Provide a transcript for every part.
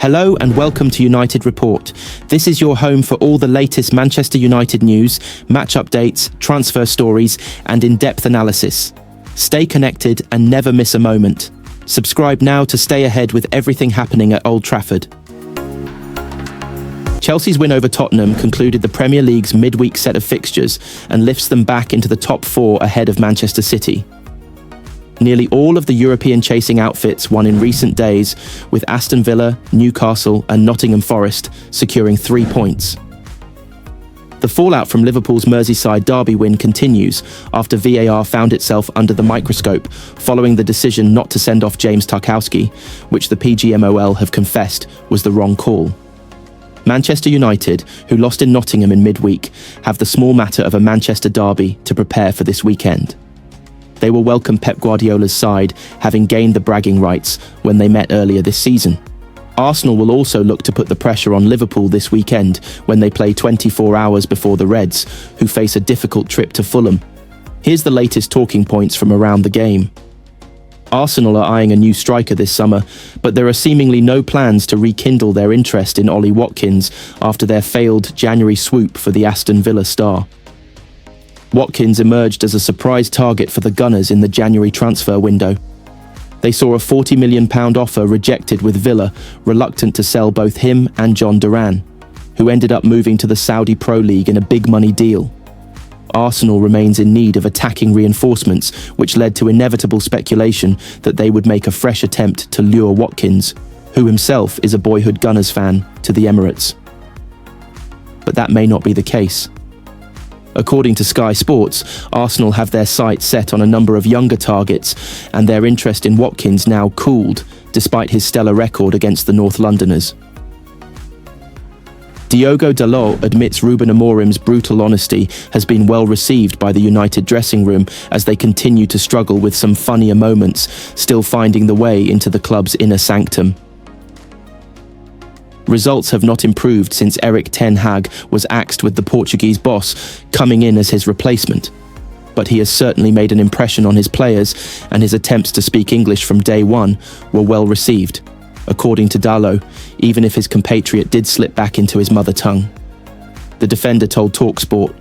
Hello and welcome to United Report. This is your home for all the latest Manchester United news, match updates, transfer stories, and in-depth analysis. Stay connected and never miss a moment. Subscribe now to stay ahead with everything happening at Old Trafford. Chelsea's win over Tottenham concluded the Premier League's midweek set of fixtures and lifts them back into the top four ahead of Manchester City. Nearly all of the European chasing outfits won in recent days, with Aston Villa, Newcastle and Nottingham Forest securing 3 points. The fallout from Liverpool's Merseyside derby win continues after VAR found itself under the microscope following the decision not to send off James Tarkowski, which the PGMOL have confessed was the wrong call. Manchester United, who lost in Nottingham in midweek, have the small matter of a Manchester derby to prepare for this weekend. They will welcome Pep Guardiola's side, having gained the bragging rights when they met earlier this season. Arsenal will also look to put the pressure on Liverpool this weekend when they play 24 hours before the Reds, who face a difficult trip to Fulham. Here's the latest talking points from around the game. Arsenal are eyeing a new striker this summer, but there are seemingly no plans to rekindle their interest in Ollie Watkins after their failed January swoop for the Aston Villa star. Watkins emerged as a surprise target for the Gunners in the January transfer window. They saw a £40 million offer rejected with Villa, reluctant to sell both him and John Duran, who ended up moving to the Saudi Pro League in a big money deal. Arsenal remains in need of attacking reinforcements, which led to inevitable speculation that they would make a fresh attempt to lure Watkins, who himself is a boyhood Gunners fan, to the Emirates. But that may not be the case. According to Sky Sports, Arsenal have their sights set on a number of younger targets, and their interest in Watkins now cooled, despite his stellar record against the North Londoners. Diogo Dalot admits Ruben Amorim's brutal honesty has been well received by the United dressing room as they continue to struggle with some funnier moments, still finding the way into the club's inner sanctum. Results have not improved since Erik Ten Hag was axed with the Portuguese boss coming in as his replacement. But he has certainly made an impression on his players, and his attempts to speak English from day one were well received, according to Dalot, even if his compatriot did slip back into his mother tongue. The defender told TalkSport,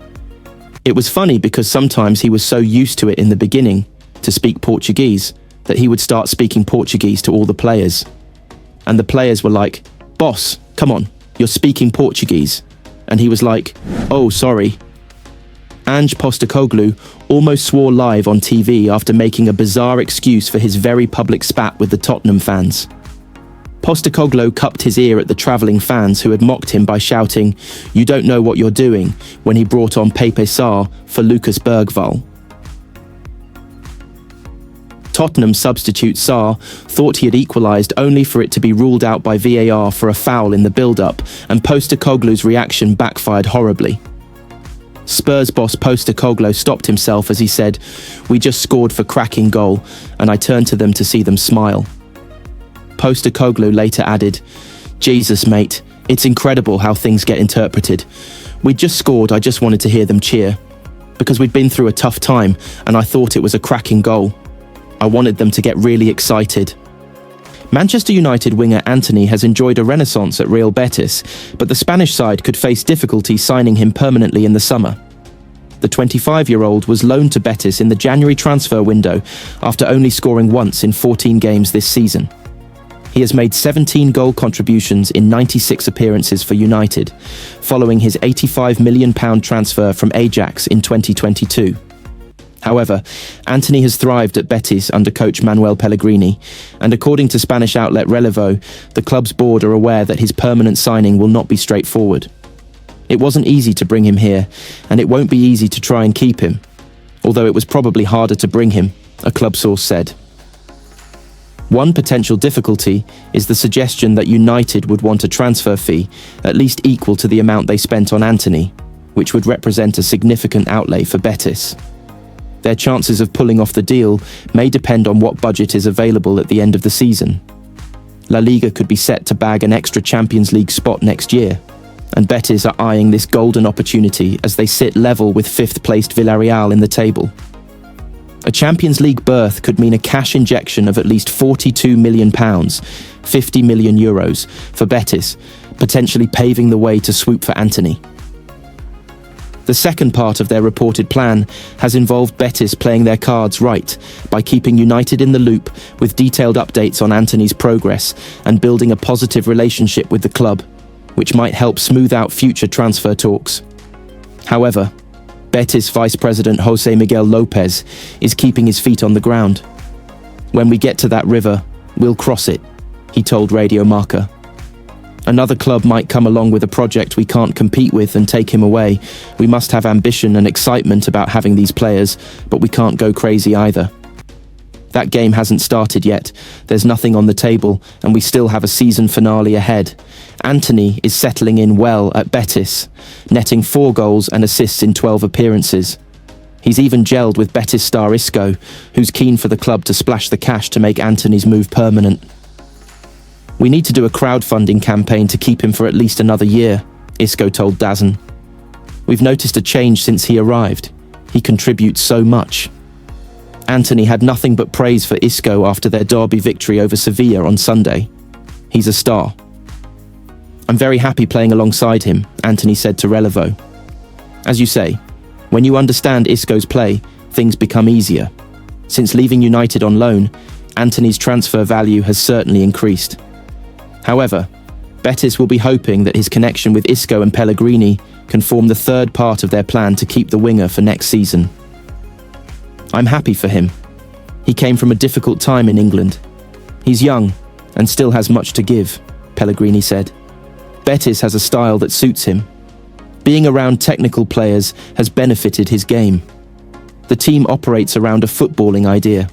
"It was funny because sometimes he was so used to it in the beginning, to speak Portuguese, that he would start speaking Portuguese to all the players. And the players were like, 'Boss, come on, you're speaking Portuguese.' And he was like, 'Oh, sorry.'" Ange Postecoglou almost swore live on TV after making a bizarre excuse for his very public spat with the Tottenham fans. Postecoglou cupped his ear at the travelling fans who had mocked him by shouting, "You don't know what you're doing," when he brought on Pepe Sarr for Lucas Bergvall. Tottenham substitute Sarr thought he had equalised only for it to be ruled out by VAR for a foul in the build-up, and Postecoglou's reaction backfired horribly. Spurs boss Postecoglou stopped himself as he said, "We just scored for cracking goal, and I turned to them to see them smile." Postecoglou later added, "Jesus mate, it's incredible how things get interpreted. We just scored, I just wanted to hear them cheer. Because we'd been through a tough time, and I thought it was a cracking goal. I wanted them to get really excited." Manchester United winger Antony has enjoyed a renaissance at Real Betis, but the Spanish side could face difficulty signing him permanently in the summer. The 25-year-old was loaned to Betis in the January transfer window after only scoring once in 14 games this season. He has made 17 goal contributions in 96 appearances for United, following his £85 million transfer from Ajax in 2022. However, Antony has thrived at Betis under coach Manuel Pellegrini, and according to Spanish outlet Relevo, the club's board are aware that his permanent signing will not be straightforward. It wasn't easy to bring him here, and it won't be easy to try and keep him, although it was probably harder to bring him, a club source said. One potential difficulty is the suggestion that United would want a transfer fee at least equal to the amount they spent on Antony, which would represent a significant outlay for Betis. Their chances of pulling off the deal may depend on what budget is available at the end of the season. La Liga could be set to bag an extra Champions League spot next year, and Betis are eyeing this golden opportunity as they sit level with fifth-placed Villarreal in the table. A Champions League berth could mean a cash injection of at least £42 million, €50 million, for Betis, potentially paving the way to swoop for Antony. The second part of their reported plan has involved Betis playing their cards right by keeping United in the loop with detailed updates on Antony's progress and building a positive relationship with the club, which might help smooth out future transfer talks. However, Betis Vice President Jose Miguel Lopez is keeping his feet on the ground. "When we get to that river, we'll cross it," he told Radio Marca. "Another club might come along with a project we can't compete with and take him away. We must have ambition and excitement about having these players, but we can't go crazy either. That game hasn't started yet, there's nothing on the table, and we still have a season finale ahead. Antony is settling in well at Betis, netting 4 goals and assists in 12 appearances. He's even gelled with Betis star Isco, who's keen for the club to splash the cash to make Antony's move permanent. We need to do a crowdfunding campaign to keep him for at least another year," Isco told DAZN. "We've noticed a change since he arrived. He contributes so much." Antony had nothing but praise for Isco after their derby victory over Sevilla on Sunday. "He's a star. I'm very happy playing alongside him," Antony said to Relevo. "As you say, when you understand Isco's play, things become easier. Since leaving United on loan, Antony's transfer value has certainly increased. However, Betis will be hoping that his connection with Isco and Pellegrini can form the third part of their plan to keep the winger for next season. I'm happy for him. He came from a difficult time in England. He's young and still has much to give," Pellegrini said. "Betis has a style that suits him. Being around technical players has benefited his game. The team operates around a footballing idea."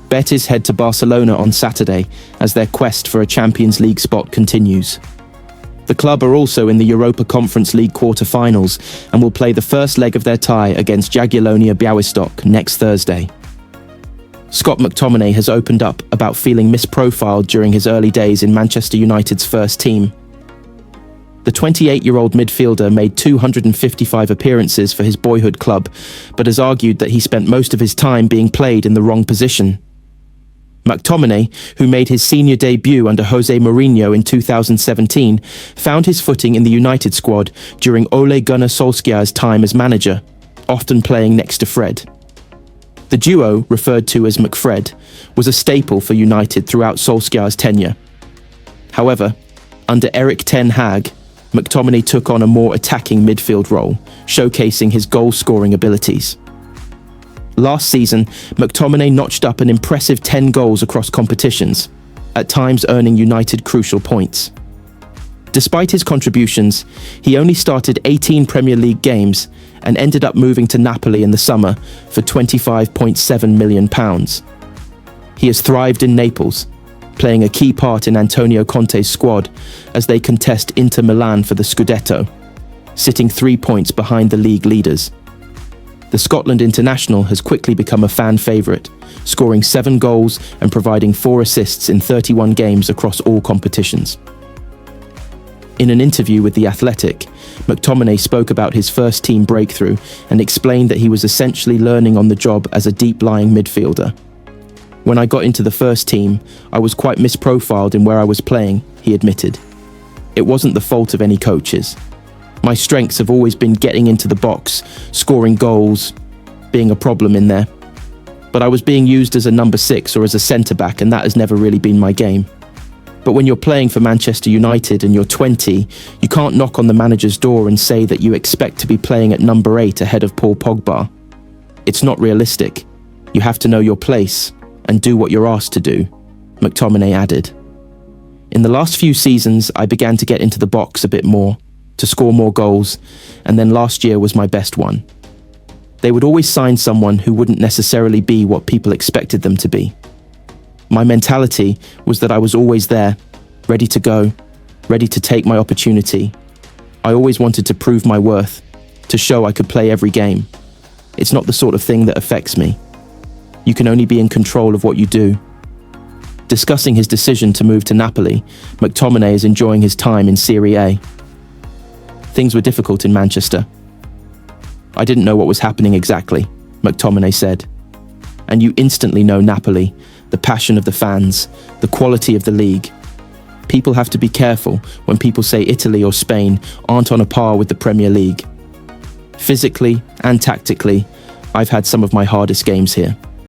Betis head to Barcelona on Saturday as their quest for a Champions League spot continues. The club are also in the Europa Conference League quarter-finals and will play the first leg of their tie against Jagiellonia Białystok next Thursday. Scott McTominay has opened up about feeling misprofiled during his early days in Manchester United's first team. The 28-year-old midfielder made 255 appearances for his boyhood club, but has argued that he spent most of his time being played in the wrong position. McTominay, who made his senior debut under Jose Mourinho in 2017, found his footing in the United squad during Ole Gunnar Solskjaer's time as manager, often playing next to Fred. The duo, referred to as McFred, was a staple for United throughout Solskjaer's tenure. However, under Erik Ten Hag, McTominay took on a more attacking midfield role, showcasing his goal-scoring abilities. Last season, McTominay notched up an impressive 10 goals across competitions, at times earning United crucial points. Despite his contributions, he only started 18 Premier League games and ended up moving to Napoli in the summer for £25.7 million. He has thrived in Naples, playing a key part in Antonio Conte's squad as they contest Inter Milan for the Scudetto, sitting 3 points behind the league leaders. The Scotland international has quickly become a fan favourite, scoring 7 goals and providing 4 assists in 31 games across all competitions. In an interview with The Athletic, McTominay spoke about his first team breakthrough and explained that he was essentially learning on the job as a deep-lying midfielder. "When I got into the first team, I was quite misprofiled in where I was playing," he admitted. "It wasn't the fault of any coaches. My strengths have always been getting into the box, scoring goals, being a problem in there. But I was being used as a number 6 or as a centre-back, and that has never really been my game. But when you're playing for Manchester United and you're 20, you can't knock on the manager's door and say that you expect to be playing at number 8 ahead of Paul Pogba. It's not realistic. You have to know your place and do what you're asked to do," McTominay added. "In the last few seasons, I began to get into the box a bit more, to score more goals, and then last year was my best one. They would always sign someone who wouldn't necessarily be what people expected them to be. My mentality was that I was always there, ready to go, ready to take my opportunity. I always wanted to prove my worth, to show I could play every game. It's not the sort of thing that affects me. You can only be in control of what you do." Discussing his decision to move to Napoli, McTominay is enjoying his time in Serie A. "Things were difficult in Manchester. I didn't know what was happening exactly," McTominay said. and you instantly know Napoli, the passion of the fans, the quality of the league. People have to be careful when people say Italy or Spain aren't on a par with the Premier League. Physically and tactically, I've had some of my hardest games here.